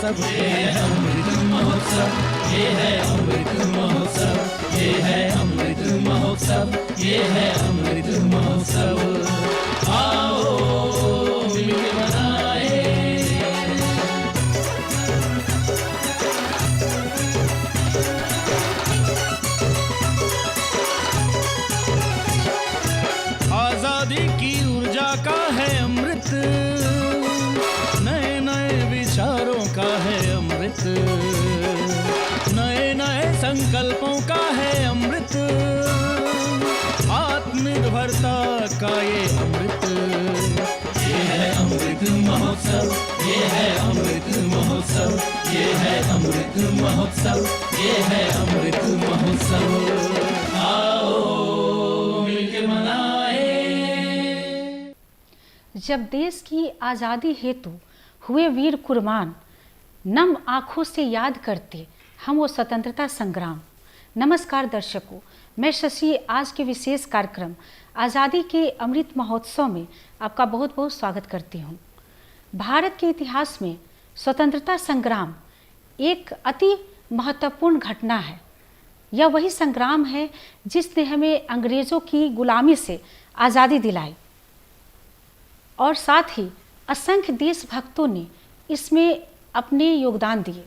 महोत्सव, ये है अमृत महोत्सव, ये है अमृत महोत्सव, ये है अमृत महोत्सव, ये है अमृत महोत्सव। आओ मिलके मनाए। आजादी की ऊर्जा का है अमृत, नए नए विचारों का है अमृत, नए नए संकल्पों का है अमृत, आत्मनिर्भरता का ये अमृत। ये है अमृत महोत्सव, ये है अमृत महोत्सव, ये है अमृत महोत्सव, ये है अमृत महोत्सव। आओ मिलके मनाए। जब देश की आज़ादी हेतु हुए वीर कुर्बान, नम आँखों से याद करते हम वो स्वतंत्रता संग्राम। नमस्कार दर्शकों, मैं शशि आज के विशेष कार्यक्रम आज़ादी के अमृत महोत्सव में आपका बहुत बहुत स्वागत करती हूँ। भारत के इतिहास में स्वतंत्रता संग्राम एक अति महत्वपूर्ण घटना है। यह वही संग्राम है जिसने हमें अंग्रेज़ों की गुलामी से आज़ादी दिलाई और साथ ही असंख्य देशभक्तों ने इसमें अपने योगदान दिए।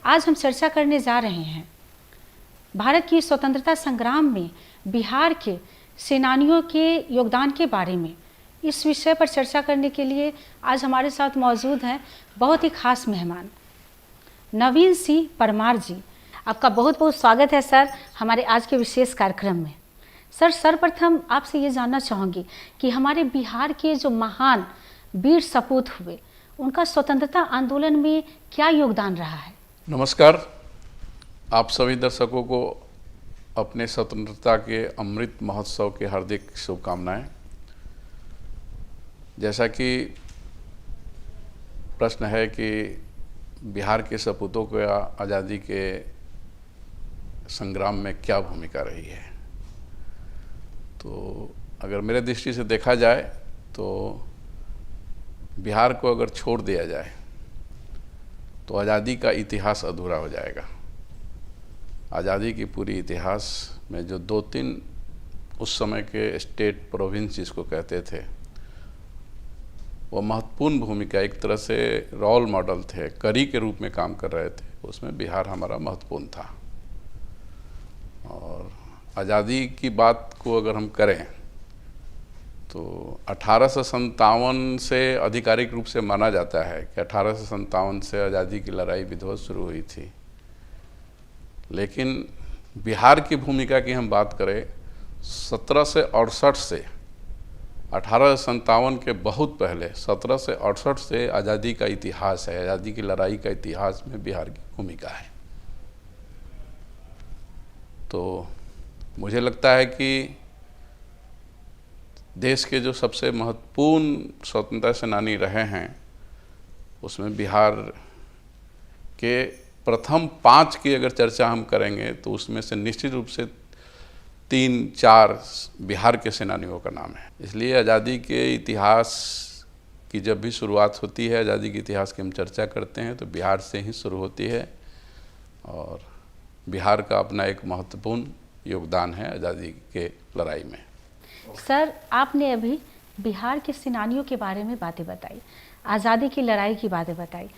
आज हम चर्चा करने जा रहे हैं भारत की स्वतंत्रता संग्राम में बिहार के सेनानियों के योगदान के बारे में। इस विषय पर चर्चा करने के लिए आज हमारे साथ मौजूद हैं बहुत ही खास मेहमान नवीन सिंह परमार जी। आपका बहुत बहुत स्वागत है सर हमारे आज के विशेष कार्यक्रम में। सर सर्वप्रथम आपसे ये जानना चाहूँगी कि हमारे बिहार के जो महान वीर सपूत हुए उनका स्वतंत्रता आंदोलन में क्या योगदान रहा है। नमस्कार, आप सभी दर्शकों को अपने स्वतंत्रता के अमृत महोत्सव की हार्दिक शुभकामनाएं। जैसा कि प्रश्न है कि बिहार के सपूतों को आज़ादी के संग्राम में क्या भूमिका रही है, तो अगर मेरे दृष्टि से देखा जाए तो बिहार को अगर छोड़ दिया जाए तो आज़ादी का इतिहास अधूरा हो जाएगा। आज़ादी की पूरी इतिहास में जो 2-3 उस समय के स्टेट प्रोविंस जिसको कहते थे, वो महत्वपूर्ण भूमिका, एक तरह से रोल मॉडल थे, कड़ी के रूप में काम कर रहे थे, उसमें बिहार हमारा महत्वपूर्ण था। और आज़ादी की बात को अगर हम करें तो 1857 से आधिकारिक रूप से माना जाता है कि 1857 से आज़ादी की लड़ाई विध्वंस शुरू हुई थी। लेकिन बिहार की भूमिका की हम बात करें 1768 से 1857 के बहुत पहले 1768 से आज़ादी का इतिहास है, आज़ादी की लड़ाई का इतिहास में बिहार की भूमिका है। तो मुझे लगता है कि देश के जो सबसे महत्वपूर्ण स्वतंत्रता सेनानी रहे हैं उसमें बिहार के प्रथम 5 की अगर चर्चा हम करेंगे तो उसमें से निश्चित रूप से 3-4 बिहार के सेनानियों का नाम है। इसलिए आज़ादी के इतिहास की जब भी शुरुआत होती है, आज़ादी के इतिहास की हम चर्चा करते हैं तो बिहार से ही शुरू होती है और बिहार का अपना एक महत्वपूर्ण योगदान है आज़ादी के लड़ाई में। सर आपने अभी बिहार के सेनानियों के बारे में बातें बताई, आज़ादी की लड़ाई की बातें बताई,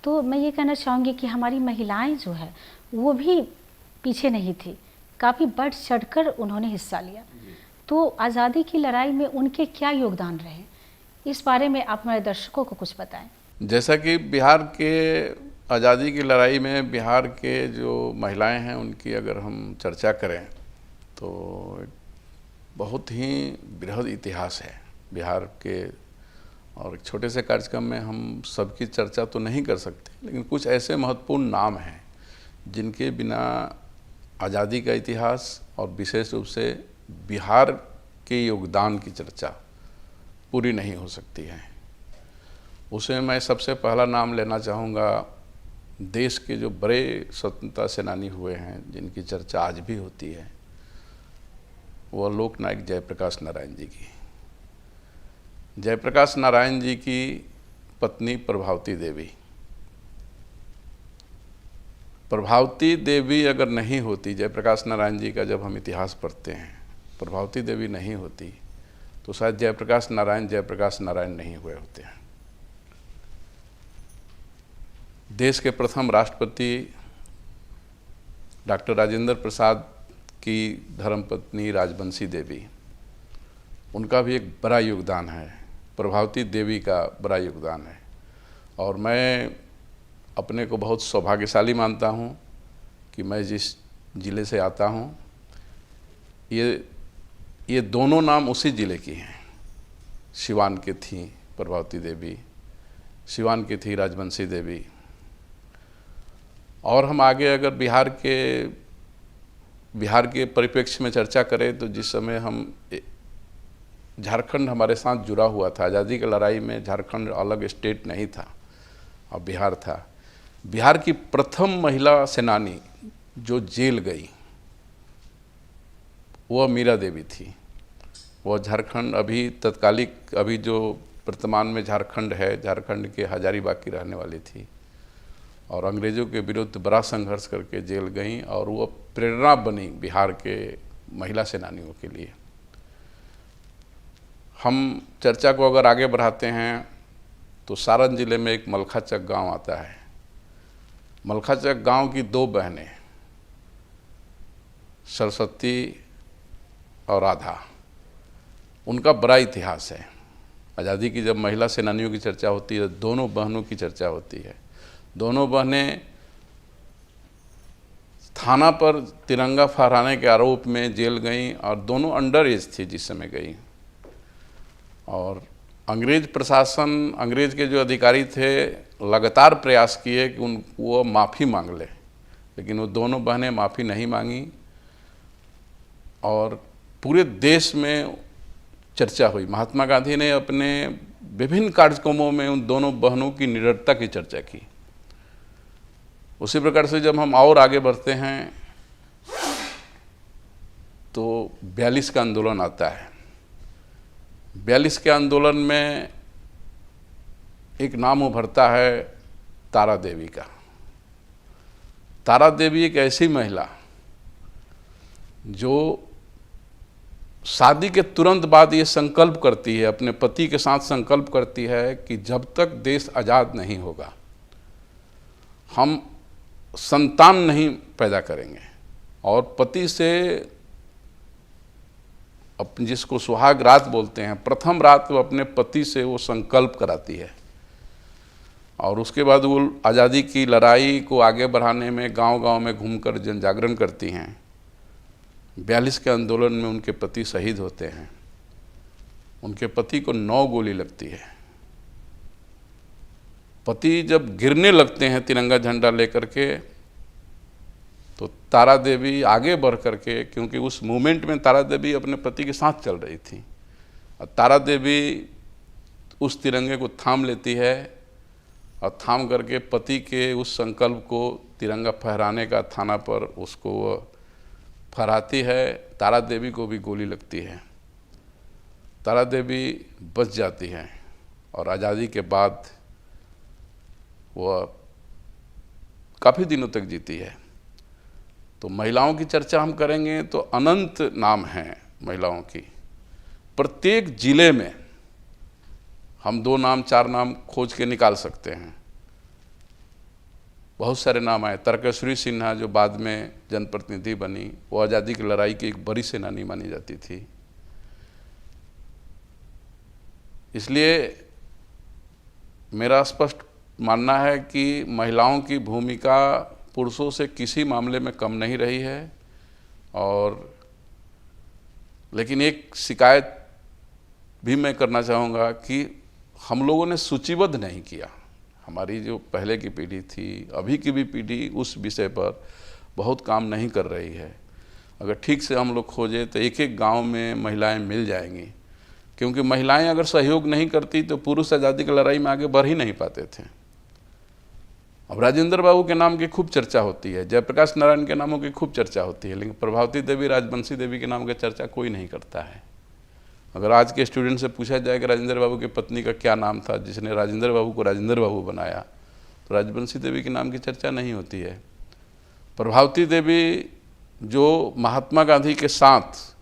तो मैं ये कहना चाहूँगी कि हमारी महिलाएं जो है वो भी पीछे नहीं थी, काफ़ी बढ़ चढ़कर उन्होंने हिस्सा लिया। तो आज़ादी की लड़ाई में उनके क्या योगदान रहे, इस बारे में आप हमारे दर्शकों को कुछ बताएं। जैसा कि बिहार के आज़ादी की लड़ाई में बिहार के जो महिलाएं हैं उनकी अगर हम चर्चा करें तो बहुत ही बृहद इतिहास है बिहार के, और एक छोटे से कार्यक्रम में हम सबकी चर्चा तो नहीं कर सकते, लेकिन कुछ ऐसे महत्वपूर्ण नाम हैं जिनके बिना आज़ादी का इतिहास और विशेष रूप से बिहार के योगदान की चर्चा पूरी नहीं हो सकती है। उसमें मैं सबसे पहला नाम लेना चाहूँगा देश के जो बड़े स्वतंत्रता सेनानी हुए हैं जिनकी चर्चा आज भी होती है, वो लोकनायक जयप्रकाश नारायण जी की। जयप्रकाश नारायण जी की पत्नी प्रभावती देवी प्रभावती देवी अगर नहीं होती, जयप्रकाश नारायण जी का जब हम इतिहास पढ़ते हैं, प्रभावती देवी नहीं होती तो शायद जयप्रकाश नारायण नहीं हुए होते हैं। देश के प्रथम राष्ट्रपति डॉक्टर राजेंद्र प्रसाद की धर्मपत्नी राजबंशी देवी, उनका भी एक बड़ा योगदान है, प्रभावती देवी का बड़ा योगदान है। और मैं अपने को बहुत सौभाग्यशाली मानता हूँ कि मैं जिस ज़िले से आता हूँ, ये दोनों नाम उसी ज़िले की हैं। सिवान की थी प्रभावती देवी, सिवान की थी राजबंशी देवी। और हम आगे अगर बिहार के परिप्रेक्ष्य में चर्चा करें तो जिस समय हम झारखंड हमारे साथ जुड़ा हुआ था, आज़ादी की लड़ाई में झारखंड अलग स्टेट नहीं था और बिहार था। बिहार की प्रथम महिला सेनानी जो जेल गई वह मीरा देवी थी। वह झारखंड अभी जो वर्तमान में झारखंड है, झारखंड के हजारीबाग की रहने वाली थी और अंग्रेज़ों के विरुद्ध बड़ा संघर्ष करके जेल गई और वह प्रेरणा बनी बिहार के महिला सेनानियों के लिए। हम चर्चा को अगर आगे बढ़ाते हैं तो सारण जिले में एक मलखाचक गांव आता है। मलखाचक गांव की दो बहनें सरस्वती और राधा, उनका बड़ा इतिहास है। आज़ादी की जब महिला सेनानियों की चर्चा होती है, दोनों बहनों की चर्चा होती है। दोनों बहनें थाना पर तिरंगा फहराने के आरोप में जेल गईं और दोनों अंडर एज थी जिस समय गई। और अंग्रेज प्रशासन, अंग्रेज के जो अधिकारी थे, लगातार प्रयास किए कि वो माफ़ी मांग ले, लेकिन वो दोनों बहनें माफ़ी नहीं मांगी और पूरे देश में चर्चा हुई। महात्मा गांधी ने अपने विभिन्न कार्यक्रमों में उन दोनों बहनों की निडरता की चर्चा की। उसी प्रकार से जब हम और आगे बढ़ते हैं तो 42 का आंदोलन आता है। 42 के आंदोलन में एक नाम उभरता है तारा देवी का। तारा देवी एक ऐसी महिला जो शादी के तुरंत बाद ये संकल्प करती है, अपने पति के साथ संकल्प करती है कि जब तक देश आज़ाद नहीं होगा हम संतान नहीं पैदा करेंगे। और पति से जिसको सुहाग रात बोलते हैं, प्रथम रात वो अपने पति से वो संकल्प कराती है। और उसके बाद वो आज़ादी की लड़ाई को आगे बढ़ाने में गांव-गांव में घूमकर जन जागरण करती हैं। 42 के आंदोलन में उनके पति शहीद होते हैं। उनके पति को 9 गोली लगती है। पति जब गिरने लगते हैं तिरंगा झंडा लेकर के, तो तारा देवी आगे बढ़ करके, क्योंकि उस मूवमेंट में तारा देवी अपने पति के साथ चल रही थी, और तारा देवी उस तिरंगे को थाम लेती है और थाम करके पति के उस संकल्प को तिरंगा फहराने का थाना पर उसको फहराती है। तारा देवी को भी गोली लगती है। तारा देवी बच जाती हैं और आज़ादी के बाद वह काफ़ी दिनों तक जीती है। तो महिलाओं की चर्चा हम करेंगे तो अनंत नाम हैं महिलाओं की। प्रत्येक जिले में हम 2 नाम 4 नाम खोज के निकाल सकते हैं। बहुत सारे नाम आए। तर्कश्री सिन्हा जो बाद में जनप्रतिनिधि बनी, वो आज़ादी की लड़ाई की एक बड़ी सेनानी मानी जाती थी। इसलिए मेरा स्पष्ट मानना है कि महिलाओं की भूमिका पुरुषों से किसी मामले में कम नहीं रही है। और लेकिन एक शिकायत भी मैं करना चाहूँगा कि हम लोगों ने सूचीबद्ध नहीं किया। हमारी जो पहले की पीढ़ी थी, अभी की भी पीढ़ी उस विषय पर बहुत काम नहीं कर रही है। अगर ठीक से हम लोग खोजें तो एक एक गांव में महिलाएं मिल जाएंगी, क्योंकि महिलाएं अगर सहयोग नहीं करती तो पुरुष आज़ादी की लड़ाई में आगे बढ़ ही नहीं पाते थे। अब राजेंद्र बाबू के नाम की खूब चर्चा होती है, जयप्रकाश नारायण के नामों की खूब चर्चा होती है, लेकिन प्रभावती देवी, राजबंशी देवी के नाम की चर्चा कोई नहीं करता है। अगर आज के स्टूडेंट से पूछा जाए कि राजेंद्र बाबू की पत्नी का क्या नाम था जिसने राजेंद्र बाबू को राजेंद्र बाबू बनाया, तो राजबंशी देवी के नाम की चर्चा नहीं होती है। प्रभावती देवी जो महात्मा गांधी के साथ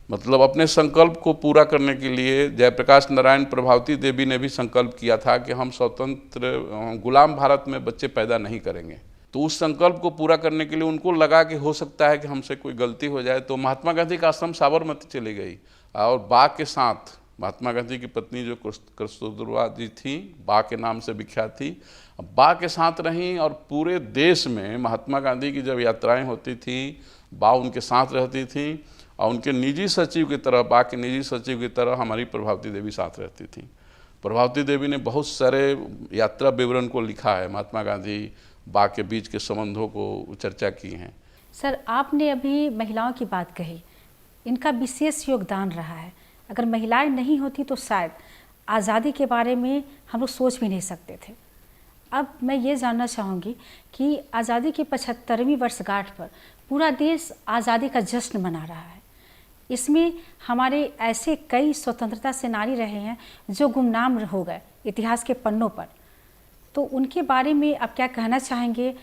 मतलब अपने संकल्प को पूरा करने के लिए जयप्रकाश नारायण प्रभावती देवी ने भी संकल्प किया था कि हम स्वतंत्र गुलाम भारत में बच्चे पैदा नहीं करेंगे। तो उस संकल्प को पूरा करने के लिए उनको लगा कि हो सकता है कि हमसे कोई गलती हो जाए, तो महात्मा गांधी का आश्रम साबरमती चली गई और बा के साथ महात्मा गांधी की पत्नी जो कस्तूरबा जी थी, बा के नाम से विख्यात थी, बा के साथ रहीं और पूरे देश में महात्मा गांधी की जब यात्राएं होती थी बा उनके साथ रहती थी और उनके निजी सचिव की तरह, बा के निजी सचिव की तरह हमारी प्रभावती देवी साथ रहती थी। प्रभावती देवी ने बहुत सारे यात्रा विवरण को लिखा है, महात्मा गांधी बा के बीच के संबंधों को चर्चा की हैं। सर, आपने अभी महिलाओं की बात कही, इनका विशेष योगदान रहा है। अगर महिलाएं नहीं होती तो शायद आज़ादी के बारे में हम लोग सोच भी नहीं सकते थे। अब मैं ये जानना चाहूँगी कि आज़ादी की 75वीं वर्षगांठ पर पूरा देश आज़ादी का जश्न मना रहा है। इसमें हमारे ऐसे कई स्वतंत्रता सेनानी रहे हैं जो गुमनाम हो गए इतिहास के पन्नों पर, तो उनके बारे में आप क्या कहना चाहेंगे?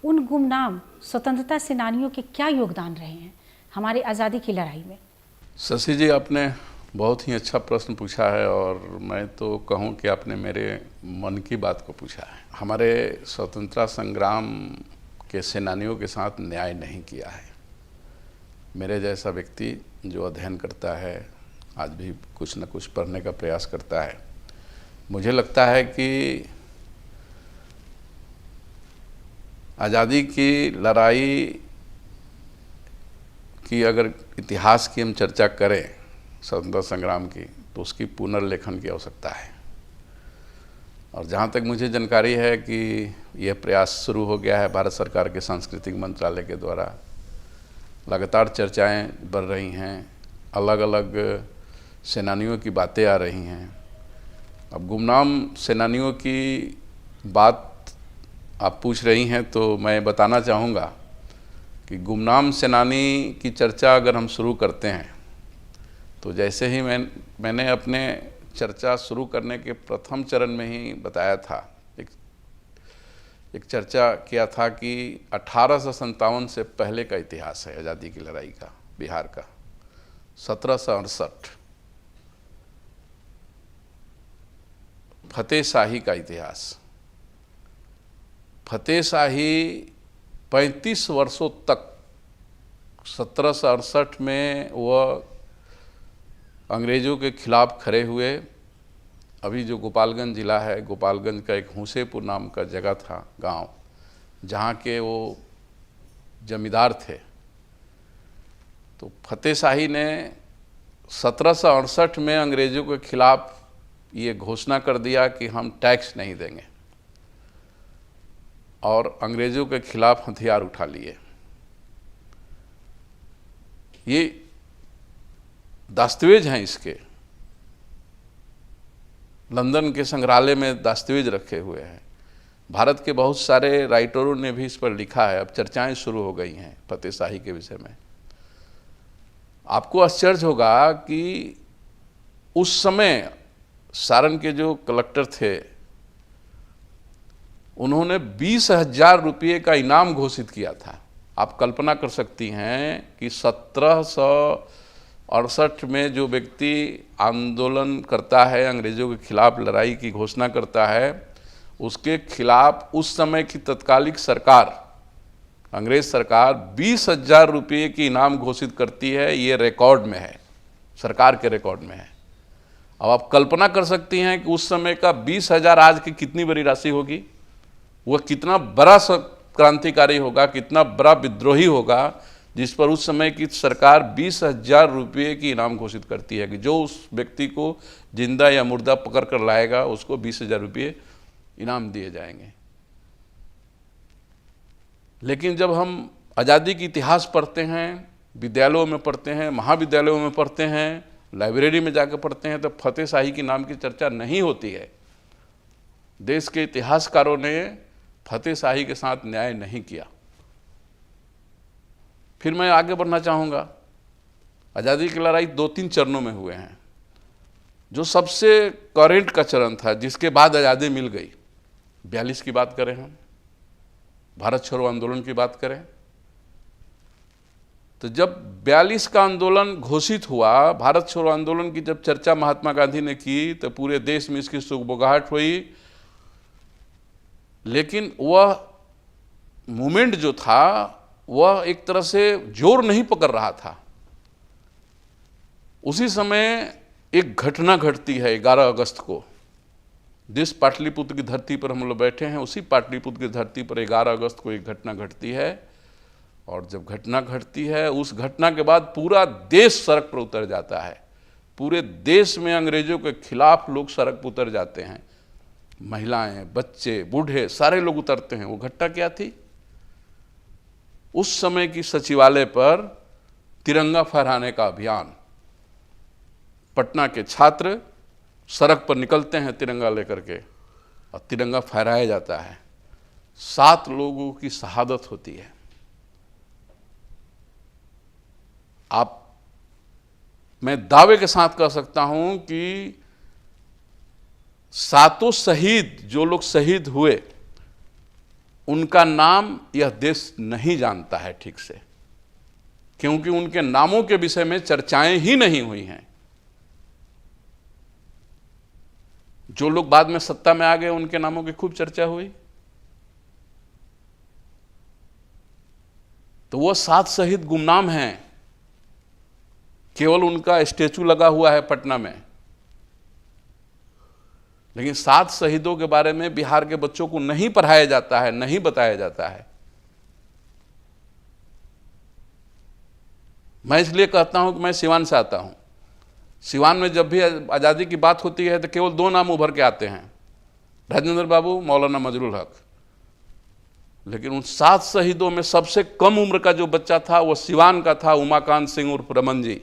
उन गुमनाम स्वतंत्रता सेनानियों के क्या योगदान रहे हैं हमारी आज़ादी की लड़ाई में? शशि जी, आपने बहुत ही अच्छा प्रश्न पूछा है और मैं तो कहूँ कि आपने मेरे मन की बात को पूछा है। हमारे स्वतंत्रता संग्राम के सेनानियों के साथ न्याय नहीं किया है। मेरे जैसा व्यक्ति जो अध्ययन करता है, आज भी कुछ न कुछ पढ़ने का प्रयास करता है, मुझे लगता है कि आज़ादी की लड़ाई की अगर इतिहास की हम चर्चा करें स्वतंत्रता संग्राम की, तो उसकी पुनर्लेखन की आवश्यकता है। और जहाँ तक मुझे जानकारी है कि यह प्रयास शुरू हो गया है भारत सरकार के सांस्कृतिक मंत्रालय के द्वारा, लगातार चर्चाएं बढ़ रही हैं, अलग अलग सेनानियों की बातें आ रही हैं। अब गुमनाम सेनानियों की बात आप पूछ रही हैं तो मैं बताना चाहूँगा कि गुमनाम सेनानी की चर्चा अगर हम शुरू करते हैं तो जैसे ही मैंने अपने चर्चा शुरू करने के प्रथम चरण में ही बताया था, एक चर्चा किया था कि 1857 से पहले का इतिहास है आज़ादी की लड़ाई का, बिहार का 1768 फतेह शाही का इतिहास। फतेह शाही 35 वर्षों तक 1768 में वह अंग्रेज़ों के खिलाफ खड़े हुए। अभी जो गोपालगंज ज़िला है, गोपालगंज का एक हुसेपुर नाम का जगह था, गांव, जहाँ के वो जमींदार थे। तो फतेह शाही ने 1768 में अंग्रेज़ों के खिलाफ ये घोषणा कर दिया कि हम टैक्स नहीं देंगे और अंग्रेज़ों के खिलाफ हथियार उठा लिए। ये दस्तावेज हैं, इसके लंदन के संग्रहालय में दस्तावेज रखे हुए हैं। भारत के बहुत सारे राइटरों ने भी इस पर लिखा है। अब चर्चाएं शुरू हो गई हैं फतेह शाही के विषय में। आपको आश्चर्य होगा कि उस समय सारण के जो कलेक्टर थे उन्होंने 20,000 रुपये का इनाम घोषित किया था। आप कल्पना कर सकती हैं कि 1768 में जो व्यक्ति आंदोलन करता है, अंग्रेज़ों के खिलाफ लड़ाई की घोषणा करता है, उसके खिलाफ उस समय की तत्कालिक सरकार, अंग्रेज़ सरकार 20,000 रुपये की इनाम घोषित करती है। ये रिकॉर्ड में है, सरकार के रिकॉर्ड में है। अब आप कल्पना कर सकती हैं कि उस समय का 20,000 आज की कितनी बड़ी राशि होगी, वह कितना बड़ा क्रांतिकारी होगा, कितना बड़ा विद्रोही होगा, जिस पर उस समय की सरकार 20,000 रुपये की इनाम घोषित करती है कि जो उस व्यक्ति को जिंदा या मुर्दा पकड़ कर लाएगा उसको 20,000 रुपये इनाम दिए जाएंगे। लेकिन जब हम आज़ादी की इतिहास पढ़ते हैं, विद्यालयों में पढ़ते हैं, महाविद्यालयों में पढ़ते हैं, लाइब्रेरी में जाकर पढ़ते हैं, तो फतेह शाही के नाम की चर्चा नहीं होती है। देश के इतिहासकारों ने फतेह शाही के साथ न्याय नहीं किया। फिर मैं आगे बढ़ना चाहूँगा। आज़ादी की लड़ाई 2-3 चरणों में हुए हैं। जो सबसे करेंट का चरण था, जिसके बाद आज़ादी मिल गई, 42 की बात करें, हम भारत छोड़ो आंदोलन की बात करें, तो जब 42 का आंदोलन घोषित हुआ, भारत छोड़ो आंदोलन की जब चर्चा महात्मा गांधी ने की, तो पूरे देश में इसकी सुगबुगाहट हुई। लेकिन वह मूवमेंट जो था वह एक तरह से जोर नहीं पकड़ रहा था। उसी समय एक घटना घटती है 11 अगस्त को। जिस पाटलिपुत्र की धरती पर हम लोग बैठे हैं, उसी पाटलिपुत्र की धरती पर 11 अगस्त को एक घटना घटती है। और जब घटना घटती है, उस घटना के बाद पूरा देश सड़क पर उतर जाता है। पूरे देश में अंग्रेजों के खिलाफ लोग सड़क पर उतर जाते हैं। महिलाएं, बच्चे, बूढ़े, सारे लोग उतरते हैं। वो घटना क्या थी? उस समय की सचिवालय पर तिरंगा फहराने का अभियान। पटना के छात्र सड़क पर निकलते हैं तिरंगा लेकर के, और तिरंगा फहराया जाता है। 7 लोगों की शहादत होती है। मैं दावे के साथ कह सकता हूं कि 7 शहीद, जो लोग शहीद हुए, उनका नाम यह देश नहीं जानता है ठीक से, क्योंकि उनके नामों के विषय में चर्चाएं ही नहीं हुई हैं। जो लोग बाद में सत्ता में आ गए, उनके नामों की खूब चर्चा हुई। तो वो 7 शहीद गुमनाम हैं। केवल उनका स्टेचू लगा हुआ है पटना में, लेकिन 7 शहीदों के बारे में बिहार के बच्चों को नहीं पढ़ाया जाता है, नहीं बताया जाता है। मैं इसलिए कहता हूं कि मैं सिवान से आता हूं। सिवान में जब भी आज़ादी की बात होती है तो केवल 2 नाम उभर के आते हैं, राजेंद्र बाबू, मौलाना मजरुल हक। लेकिन उन 7 शहीदों में सबसे कम उम्र का जो बच्चा था वो सिवान का था, उमाकांत सिंह उर्फ रमन जी,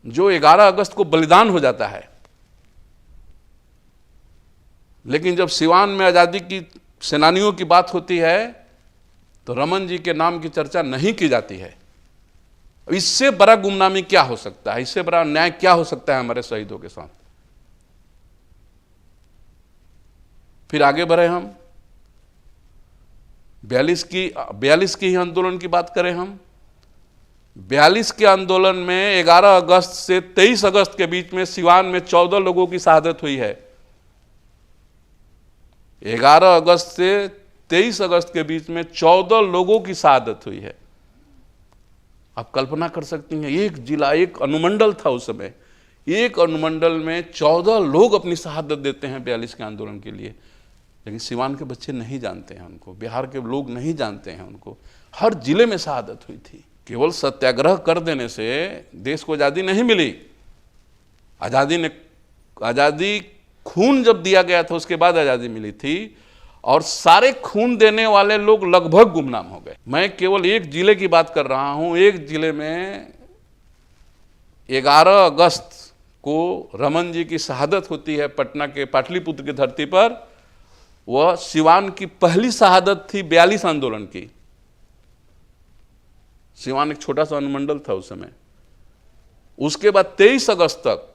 जो 11 अगस्त को बलिदान हो जाता है। लेकिन जब सिवान में आज़ादी की सेनानियों की बात होती है तो रमन जी के नाम की चर्चा नहीं की जाती है। इससे बड़ा गुमनामी क्या हो सकता है? इससे बड़ा अन्याय क्या हो सकता है हमारे शहीदों के साथ? फिर आगे बढ़े हम 42 की ही आंदोलन की बात करें हम। 42 के आंदोलन में 11 अगस्त से 23 अगस्त के बीच में सिवान में 14 लोगों की शहादत हुई है। 11 अगस्त से 23 अगस्त के बीच में 14 लोगों की शहादत हुई है। आप कल्पना कर सकती हैं, एक जिला, एक अनुमंडल था उस समय, एक अनुमंडल में 14 लोग अपनी शहादत देते हैं 42 के आंदोलन के लिए। लेकिन सिवान के बच्चे नहीं जानते हैं उनको, बिहार के लोग नहीं जानते हैं उनको। हर जिले में शहादत हुई थी। केवल सत्याग्रह कर देने से देश को आज़ादी नहीं मिली। आज़ादी खून जब दिया गया था उसके बाद आज़ादी मिली थी, और सारे खून देने वाले लोग लगभग गुमनाम हो गए। मैं केवल एक जिले की बात कर रहा हूं। एक जिले में 11 अगस्त को रमन जी की शहादत होती है पटना के पाटलिपुत्र की धरती पर। वह सिवान की पहली शहादत थी 42 आंदोलन की। सिवान एक छोटा सा अनुमंडल था उस समय। उसके बाद 23 अगस्त तक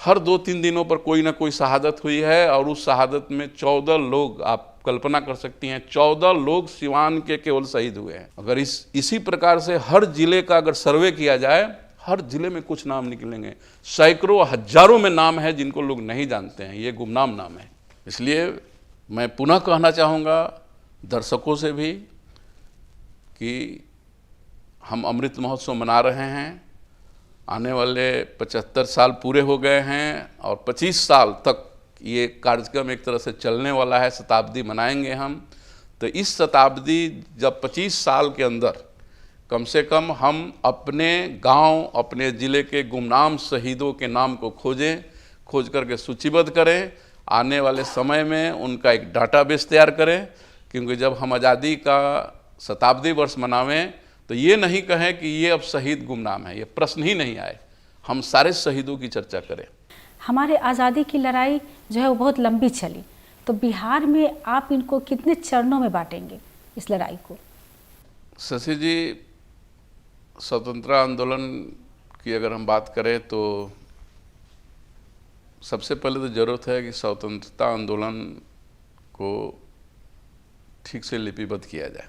हर 2-3 दिनों पर कोई ना कोई शहादत हुई है, और उस शहादत में 14 लोग, आप कल्पना कर सकती हैं, 14 लोग सिवान के केवल शहीद हुए हैं। अगर इसी प्रकार से हर जिले का अगर सर्वे किया जाए, हर जिले में कुछ नाम निकलेंगे। सैकड़ों, हजारों में नाम है जिनको लोग नहीं जानते हैं। ये गुमनाम नाम है। इसलिए मैं पुनः कहना चाहूँगा दर्शकों से भी कि हम अमृत महोत्सव मना रहे हैं। आने वाले 75 साल पूरे हो गए हैं, और 25 साल तक ये कार्यक्रम एक तरह से चलने वाला है। शताब्दी मनाएंगे हम। तो इस शताब्दी जब 25 साल के अंदर कम से कम हम अपने गांव, अपने ज़िले के गुमनाम शहीदों के नाम को खोज करके सूचीबद्ध करें। आने वाले समय में उनका एक डाटाबेस तैयार करें, क्योंकि जब हम आज़ादी का शताब्दी वर्ष मनावें तो ये नहीं कहें कि ये अब शहीद गुमनाम है, ये प्रश्न ही नहीं आए। हम सारे शहीदों की चर्चा करें। हमारे आज़ादी की लड़ाई जो है वो बहुत लंबी चली, तो बिहार में आप इनको कितने चरणों में बांटेंगे इस लड़ाई को? शशि जी, स्वतंत्रता आंदोलन की अगर हम बात करें तो सबसे पहले तो ज़रूरत है कि स्वतंत्रता आंदोलन को ठीक से लिपिबद्ध किया जाए,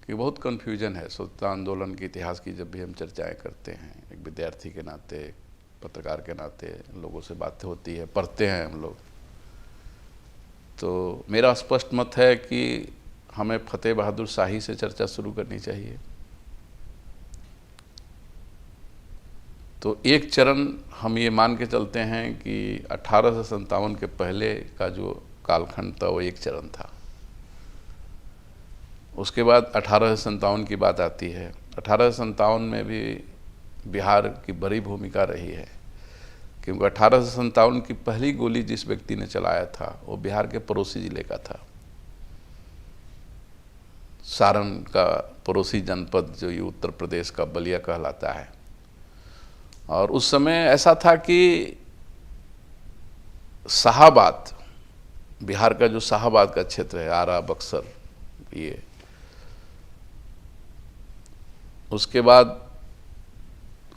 कि बहुत कन्फ्यूजन है स्वतंत्रता आंदोलन के इतिहास की। जब भी हम चर्चाएं करते हैं, एक विद्यार्थी के नाते, एक पत्रकार के नाते लोगों से बातें होती है, पढ़ते हैं हम लोग, तो मेरा स्पष्ट मत है कि हमें फतेह बहादुर शाही से चर्चा शुरू करनी चाहिए। तो एक चरण हम ये मान के चलते हैं कि 1857 के पहले का जो कालखंड था वो एक चरण था। उसके बाद 1857 की बात आती है। 1857 में भी बिहार की बड़ी भूमिका रही है, क्योंकि 1857 की पहली गोली जिस व्यक्ति ने चलाया था वो बिहार के पड़ोसी जिले का था, सारण का पड़ोसी जनपद जो ये उत्तर प्रदेश का बलिया कहलाता है। और उस समय ऐसा था कि शाहाबाद, बिहार का जो शाहाबाद का क्षेत्र है, आरा, बक्सर, ये, उसके बाद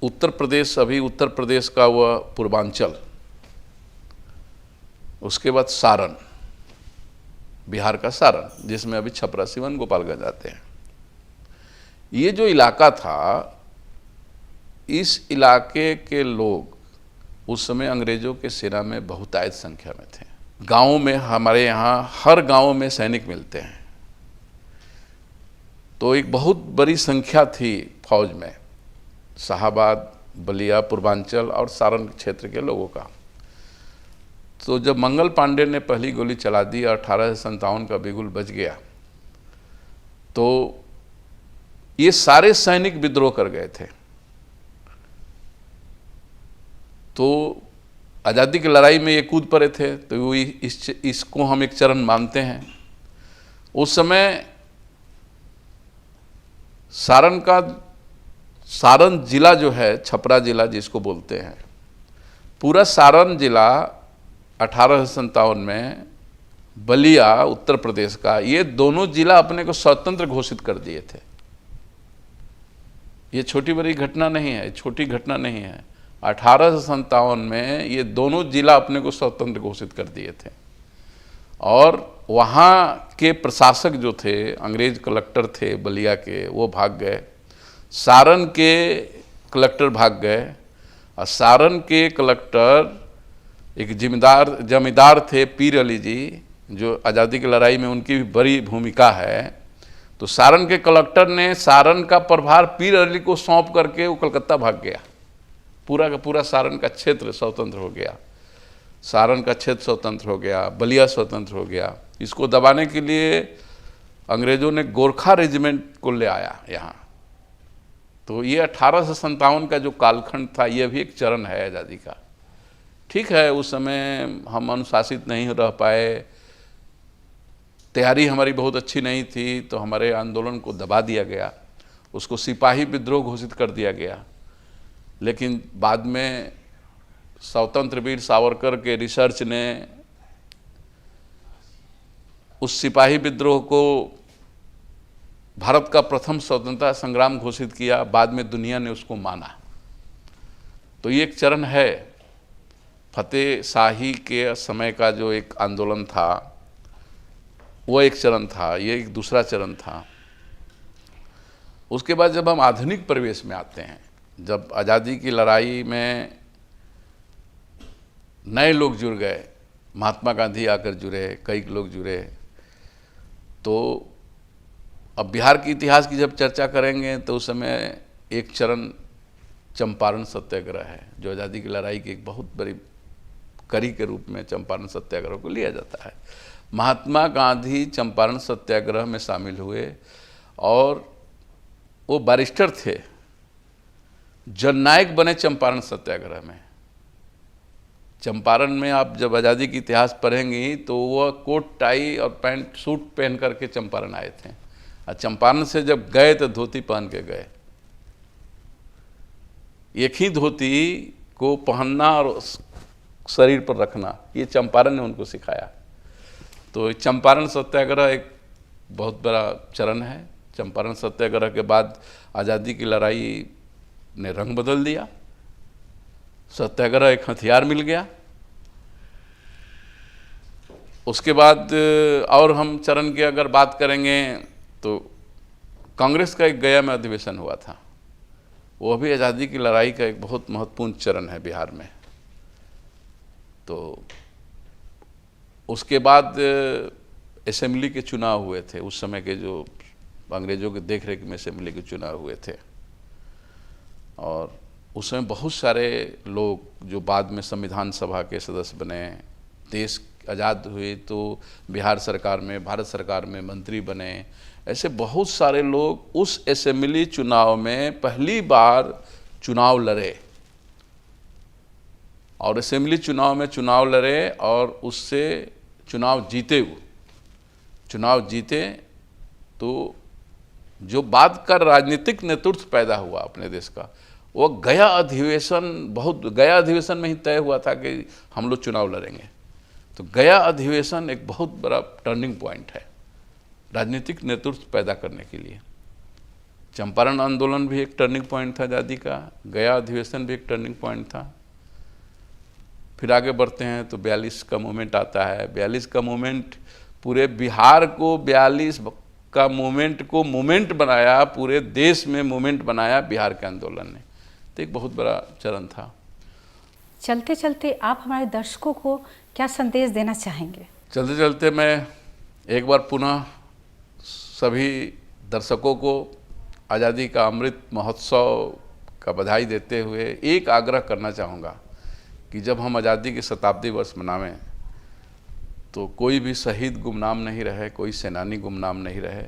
उत्तर प्रदेश, अभी उत्तर प्रदेश का वह पूर्वांचल, उसके बाद सारण, बिहार का सारण, जिसमें अभी छपरा, सिवन, गोपालगंज आते हैं। ये जो इलाका था, इस इलाके के लोग उस समय अंग्रेजों के सेना में बहुतायत संख्या में थे। गाँव में, हमारे यहाँ हर गाँव में सैनिक मिलते हैं, तो एक बहुत बड़ी संख्या थी फौज में, शाहाबाद, बलिया, पूर्वांचल और सारण क्षेत्र के लोगों का। तो जब मंगल पांडे ने पहली गोली चला दी और 1857 का बिगुल बज गया, तो ये सारे सैनिक विद्रोह कर गए थे। तो आज़ादी की लड़ाई में ये कूद पड़े थे, तो वो इसको हम एक चरण मानते हैं। उस समय सारण जिला जो है, छपरा जिला जिसको बोलते हैं, पूरा सारण जिला 1857 में बलिया, उत्तर प्रदेश का, ये दोनों जिला अपने को स्वतंत्र घोषित कर दिए थे। ये छोटी बड़ी घटना नहीं है, छोटी घटना नहीं है। 1857 में ये दोनों जिला अपने को स्वतंत्र घोषित कर दिए थे। और वहाँ के प्रशासक जो थे, अंग्रेज कलेक्टर थे बलिया के, वो भाग गए, सारण के कलेक्टर भाग गए, और सारण के कलेक्टर एक जमींदार थे पीर अली जी, जो आज़ादी की लड़ाई में उनकी भी बड़ी भूमिका है। तो सारण के कलेक्टर ने सारण का प्रभार पीर अली को सौंप करके वो कलकत्ता भाग गया। पूरा का पूरा सारण का क्षेत्र स्वतंत्र हो गया, सारण का क्षेत्र स्वतंत्र हो गया, बलिया स्वतंत्र हो गया। इसको दबाने के लिए अंग्रेजों ने गोरखा रेजिमेंट को ले आया यहाँ। तो ये 1857 का जो कालखंड था, ये भी एक चरण है आज़ादी का। ठीक है, उस समय हम अनुशासित नहीं रह पाए, तैयारी हमारी बहुत अच्छी नहीं थी, तो हमारे आंदोलन को दबा दिया गया, उसको सिपाही विद्रोह घोषित कर दिया गया। लेकिन बाद में स्वतंत्र वीर सावरकर के रिसर्च ने उस सिपाही विद्रोह को भारत का प्रथम स्वतंत्रता संग्राम घोषित किया। बाद में दुनिया ने उसको माना। तो ये एक चरण है। फतेह शाही के समय का जो एक आंदोलन था, वो एक चरण था, ये एक दूसरा चरण था। उसके बाद जब हम आधुनिक परिवेश में आते हैं, जब आज़ादी की लड़ाई में नए लोग जुड़ गए, महात्मा गांधी आकर जुड़े, कई लोग जुड़े, तो अब बिहार के इतिहास की जब चर्चा करेंगे तो उस समय एक चरण चंपारण सत्याग्रह है, जो आज़ादी की लड़ाई की एक बहुत बड़ी कड़ी के रूप में चंपारण सत्याग्रह को लिया जाता है। महात्मा गांधी चंपारण सत्याग्रह में शामिल हुए और वो बैरिस्टर थे, जननायक बने चंपारण सत्याग्रह में। चंपारण में आप जब आज़ादी की इतिहास पढ़ेंगी तो वह कोट टाई और पैंट सूट पहन करके चंपारण आए थे, और चंपारण से जब गए तो धोती पहन के गए। एक ही धोती को पहनना और शरीर पर रखना, ये चंपारण ने उनको सिखाया। तो चंपारण सत्याग्रह एक बहुत बड़ा चरण है। चंपारण सत्याग्रह के बाद आज़ादी की लड़ाई ने रंग बदल दिया, सत्याग्रह एक हथियार मिल गया। उसके बाद और हम चरण की अगर बात करेंगे तो कांग्रेस का एक गया में अधिवेशन हुआ था, वो भी आज़ादी की लड़ाई का एक बहुत महत्वपूर्ण चरण है बिहार में। तो उसके बाद असेंबली के चुनाव हुए थे, उस समय के जो अंग्रेज़ों के देखरेख में असेंबली के चुनाव हुए थे, और उसमें बहुत सारे लोग जो बाद में संविधान सभा के सदस्य बने, देश आज़ाद हुए तो बिहार सरकार में, भारत सरकार में मंत्री बने, ऐसे बहुत सारे लोग उस असेंबली चुनाव में पहली बार चुनाव लड़े और असेंबली चुनाव में चुनाव लड़े और उससे चुनाव जीते। वो चुनाव जीते तो जो बाद का राजनीतिक नेतृत्व पैदा हुआ अपने देश का, वो गया अधिवेशन में ही तय हुआ था कि हम लोग चुनाव लड़ेंगे। तो गया अधिवेशन एक बहुत बड़ा टर्निंग पॉइंट है राजनीतिक नेतृत्व पैदा करने के लिए। चंपारण आंदोलन भी एक टर्निंग पॉइंट था आज़ादी का, गया अधिवेशन भी एक टर्निंग पॉइंट था। फिर आगे बढ़ते हैं तो 42 का मूवमेंट आता है। 42 का मूवमेंट पूरे बिहार को, 42 का मूवमेंट को मूवमेंट बनाया, पूरे देश में मूवमेंट बनाया बिहार के आंदोलन ने। तो एक बहुत बड़ा चरण था। चलते चलते आप हमारे दर्शकों को क्या संदेश देना चाहेंगे? चलते चलते मैं एक बार पुनः सभी दर्शकों को आज़ादी का अमृत महोत्सव का बधाई देते हुए एक आग्रह करना चाहूँगा कि जब हम आज़ादी के शताब्दी वर्ष मनावें तो कोई भी शहीद गुमनाम नहीं रहे, कोई सेनानी गुमनाम नहीं रहे,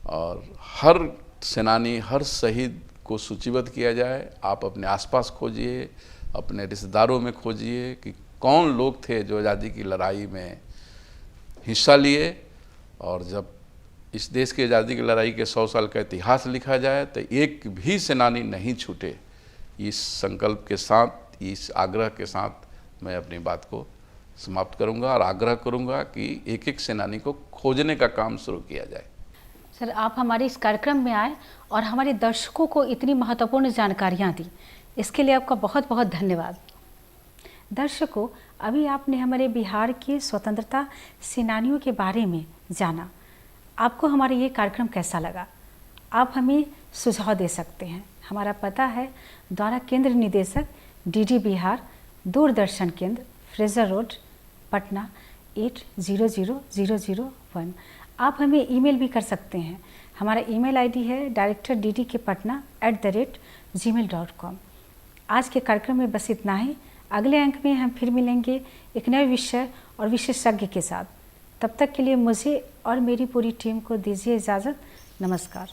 और हर सेनानी, हर शहीद को सूचीबद्ध किया जाए। आप अपने आसपास खोजिए, अपने रिश्तेदारों में खोजिए कि कौन लोग थे जो आज़ादी की लड़ाई में हिस्सा लिए, और जब इस देश की आज़ादी की लड़ाई के 100 साल का इतिहास लिखा जाए तो एक भी सेनानी नहीं छूटे। इस संकल्प के साथ, इस आग्रह के साथ मैं अपनी बात को समाप्त करूंगा और आग्रह करूंगा कि एक एक सेनानी को खोजने का काम शुरू किया जाए। सर, आप हमारे इस कार्यक्रम में आए और हमारे दर्शकों को इतनी महत्वपूर्ण जानकारियाँ दी, इसके लिए आपका बहुत बहुत धन्यवाद। दर्शकों, अभी आपने हमारे बिहार के स्वतंत्रता सेनानियों के बारे में जाना। आपको हमारा ये कार्यक्रम कैसा लगा? आप हमें सुझाव दे सकते हैं। हमारा पता है द्वारा केंद्र निदेशक डीडी बिहार, दूरदर्शन केंद्र, फ्रेजर रोड, पटना 800001। आप हमें ईमेल भी कर सकते हैं। हमारा ईमेल आईडी है directorddk@gmail.com। आज के कार्यक्रम में बस इतना ही। अगले अंक में हम फिर मिलेंगे एक नए विषय और विशेषज्ञ के साथ। तब तक के लिए मुझे और मेरी पूरी टीम को दीजिए इजाज़त। नमस्कार।